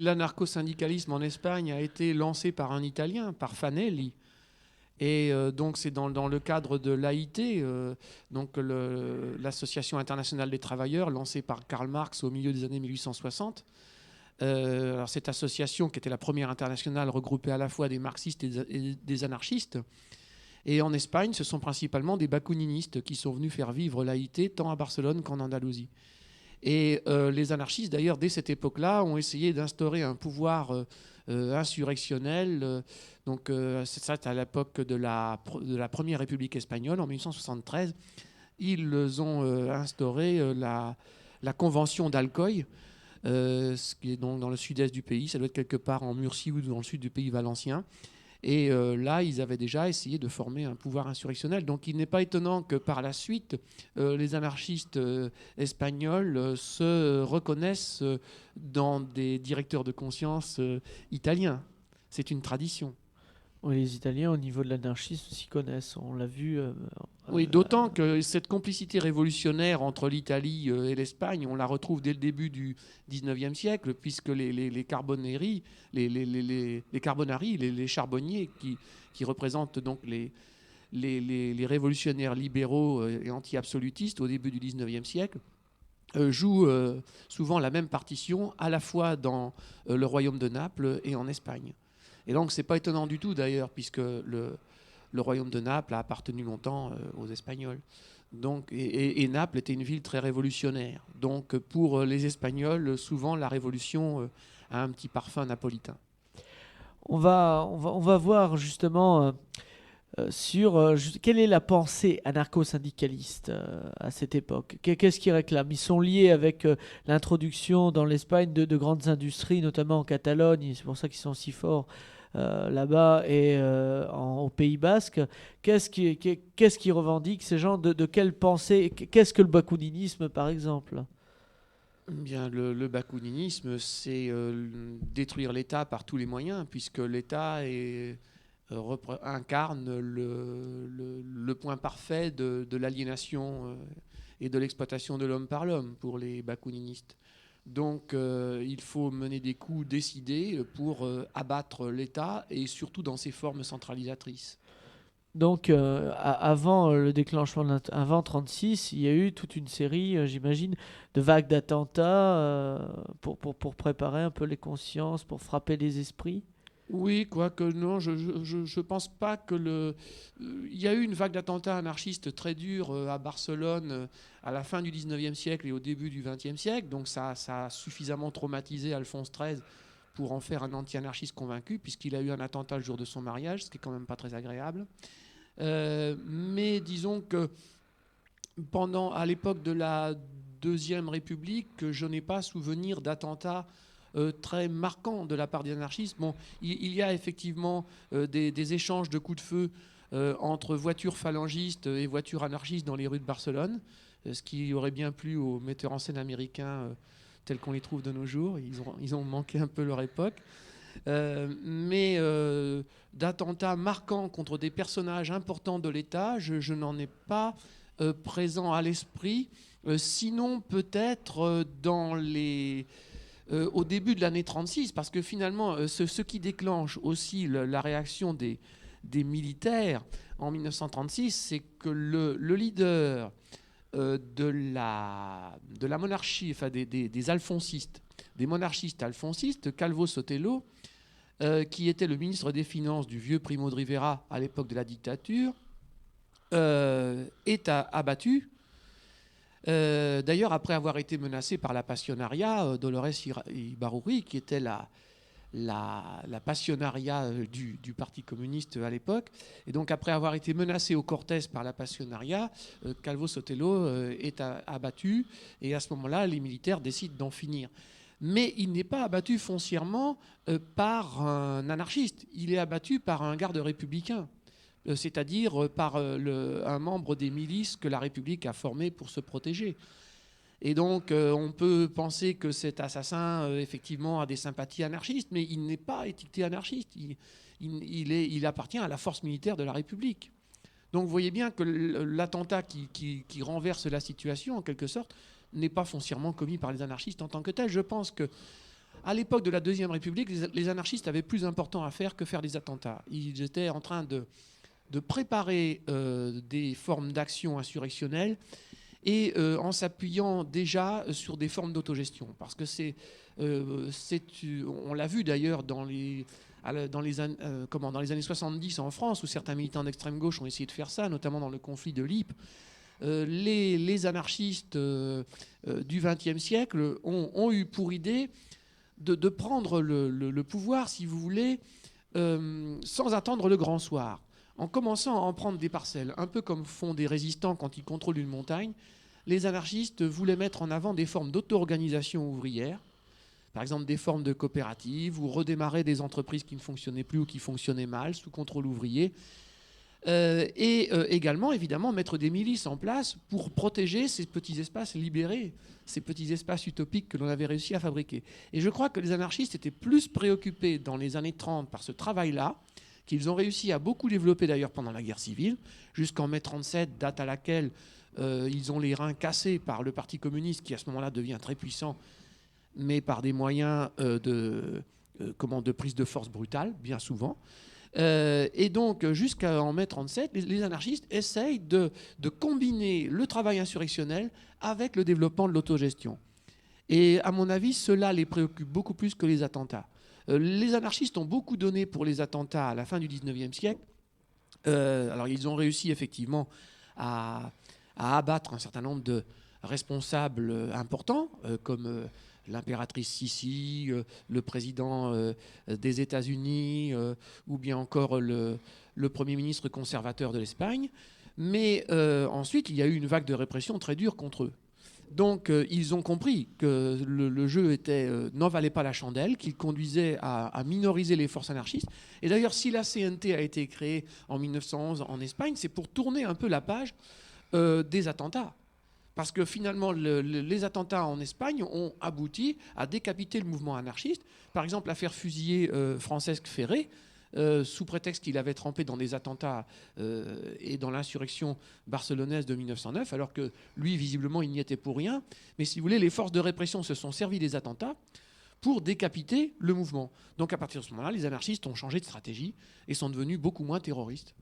L'anarcho-syndicalisme en Espagne a été lancé par un Italien, par Fanelli. Et donc c'est dans le cadre de l'AIT, donc l'Association internationale des travailleurs, lancée par Karl Marx au milieu des années 1860. Alors cette association, qui était la première internationale, regroupait à la fois des marxistes et des anarchistes. Et en Espagne, ce sont principalement des bakouninistes qui sont venus faire vivre l'AIT tant à Barcelone qu'en Andalousie. Et les anarchistes, d'ailleurs, dès cette époque-là, ont essayé d'instaurer un pouvoir insurrectionnel. Donc, c'est à l'époque de la Première République espagnole, en 1873. Ils ont instauré la Convention d'Alcoy, ce qui est donc dans le sud-est du pays. Ça doit être quelque part en Murcie ou dans le sud du pays valencien. Et là, ils avaient déjà essayé de former un pouvoir insurrectionnel. Donc il n'est pas étonnant que par la suite, les anarchistes espagnols se reconnaissent dans des directeurs de conscience italiens. C'est une tradition. Oui, les Italiens, au niveau de l'anarchisme, s'y connaissent. On l'a vu. Oui, d'autant que cette complicité révolutionnaire entre l'Italie et l'Espagne, on la retrouve dès le début du 19e siècle, puisque les Carbonari, les charbonniers, qui représentent donc les révolutionnaires libéraux et anti-absolutistes au début du 19e siècle, jouent souvent la même partition à la fois dans le royaume de Naples et en Espagne. Et donc, ce n'est pas étonnant du tout, d'ailleurs, puisque le royaume de Naples a appartenu longtemps aux Espagnols. Donc, et Naples était une ville très révolutionnaire. Donc, pour les Espagnols, souvent, la révolution a un petit parfum napolitain. On va voir justement quelle est la pensée anarcho-syndicaliste à cette époque. Qu'est-ce qu'ils réclament? Ils sont liés avec l'introduction dans l'Espagne de grandes industries, notamment en Catalogne. C'est pour ça qu'ils sont si forts là-bas et au Pays Basque. Qu'est-ce qui revendiquent ces gens de quelle pensée? Qu'est-ce que le bakouninisme, par exemple? Bien, le bakouninisme, c'est détruire l'État par tous les moyens, puisque l'État incarne le point parfait de l'aliénation et de l'exploitation de l'homme par l'homme pour les bakouninistes. Donc il faut mener des coups décidés pour abattre l'État et surtout dans ses formes centralisatrices. Donc, avant le déclenchement, avant 36, il y a eu toute une série, j'imagine, de vagues d'attentats pour préparer un peu les consciences, pour frapper les esprits. Oui, quoique non, je pense pas que il y a eu une vague d'attentats anarchistes très durs à Barcelone à la fin du 19e siècle et au début du 20e siècle. Donc ça a suffisamment traumatisé Alphonse XIII pour en faire un anti-anarchiste convaincu, puisqu'il a eu un attentat le jour de son mariage, ce qui est quand même pas très agréable. Mais disons que à l'époque de la Deuxième République, je n'ai pas souvenir d'attentats très marquants de la part des anarchistes. Bon, il y a effectivement des échanges de coups de feu entre voitures phalangistes et voitures anarchistes dans les rues de Barcelone, ce qui aurait bien plu aux metteurs en scène américains tels qu'on les trouve de nos jours. Ils ont manqué un peu leur époque. Mais d'attentats marquants contre des personnages importants de l'État, je n'en ai pas présent à l'esprit, sinon peut-être au début de l'année 36, parce que finalement, ce qui déclenche aussi la réaction des militaires en 1936, c'est que le leader de la monarchie, enfin des alphonsistes, des monarchistes alphonsistes, Calvo Sotelo, qui était le ministre des Finances du vieux Primo de Rivera à l'époque de la dictature, est abattu. D'ailleurs, après avoir été menacé par la pasionaria, Dolores Ibarruri, qui était la pasionaria du Parti communiste à l'époque. Et donc, après avoir été menacé au Cortés par la pasionaria, Calvo Sotelo est abattu. Et à ce moment-là, les militaires décident d'en finir. Mais il n'est pas abattu foncièrement par un anarchiste. Il est abattu par un garde républicain, c'est-à-dire par un membre des milices que la République a formé pour se protéger. Et donc, on peut penser que cet assassin, effectivement, a des sympathies anarchistes, mais il n'est pas étiqueté anarchiste. Il appartient à la force militaire de la République. Donc, vous voyez bien que l'attentat qui renverse la situation, en quelque sorte, n'est pas foncièrement commis par les anarchistes en tant que tels. Je pense que À l'époque de la Deuxième République, les anarchistes avaient plus important à faire que faire des attentats. Ils étaient en train de préparer des formes d'action insurrectionnelle et en s'appuyant déjà sur des formes d'autogestion. Parce que on l'a vu d'ailleurs dans les années 70 en France, où certains militants d'extrême gauche ont essayé de faire ça, notamment dans le conflit de l'Ypres. Les anarchistes du XXe siècle ont eu pour idée de prendre le pouvoir, si vous voulez, sans attendre le grand soir, en commençant à en prendre des parcelles, un peu comme font des résistants quand ils contrôlent une montagne. Les anarchistes voulaient mettre en avant des formes d'auto-organisation ouvrière, par exemple des formes de coopératives, ou redémarrer des entreprises qui ne fonctionnaient plus ou qui fonctionnaient mal, sous contrôle ouvrier. Et également, évidemment, mettre des milices en place pour protéger ces petits espaces libérés, ces petits espaces utopiques que l'on avait réussi à fabriquer. Et je crois que les anarchistes étaient plus préoccupés dans les années 30 par ce travail-là, qu'ils ont réussi à beaucoup développer d'ailleurs pendant la guerre civile, jusqu'en mai 37, date à laquelle ils ont les reins cassés par le Parti communiste, qui à ce moment-là devient très puissant, mais par des moyens de prise de force brutale, bien souvent. Et donc, jusqu'en mai 37, les anarchistes essayent de combiner le travail insurrectionnel avec le développement de l'autogestion. Et à mon avis, cela les préoccupe beaucoup plus que les attentats. Les anarchistes ont beaucoup donné pour les attentats à la fin du 19e siècle. Alors, ils ont réussi effectivement à abattre un certain nombre de responsables importants, comme l'impératrice Sissi, le président des États-Unis, ou bien encore le Premier ministre conservateur de l'Espagne. Mais ensuite, il y a eu une vague de répression très dure contre eux. Donc, ils ont compris que le jeu n'en valait pas la chandelle, qu'il conduisait à minoriser les forces anarchistes. Et d'ailleurs, si la CNT a été créée en 1911 en Espagne, c'est pour tourner un peu la page des attentats. Parce que finalement, les attentats en Espagne ont abouti à décapiter le mouvement anarchiste. Par exemple, l'affaire fusillée Francesc Ferrer, sous prétexte qu'il avait trempé dans des attentats et dans l'insurrection barcelonaise de 1909, alors que lui, visiblement, il n'y était pour rien. Mais si vous voulez, les forces de répression se sont servies des attentats pour décapiter le mouvement. Donc à partir de ce moment-là, les anarchistes ont changé de stratégie et sont devenus beaucoup moins terroristes.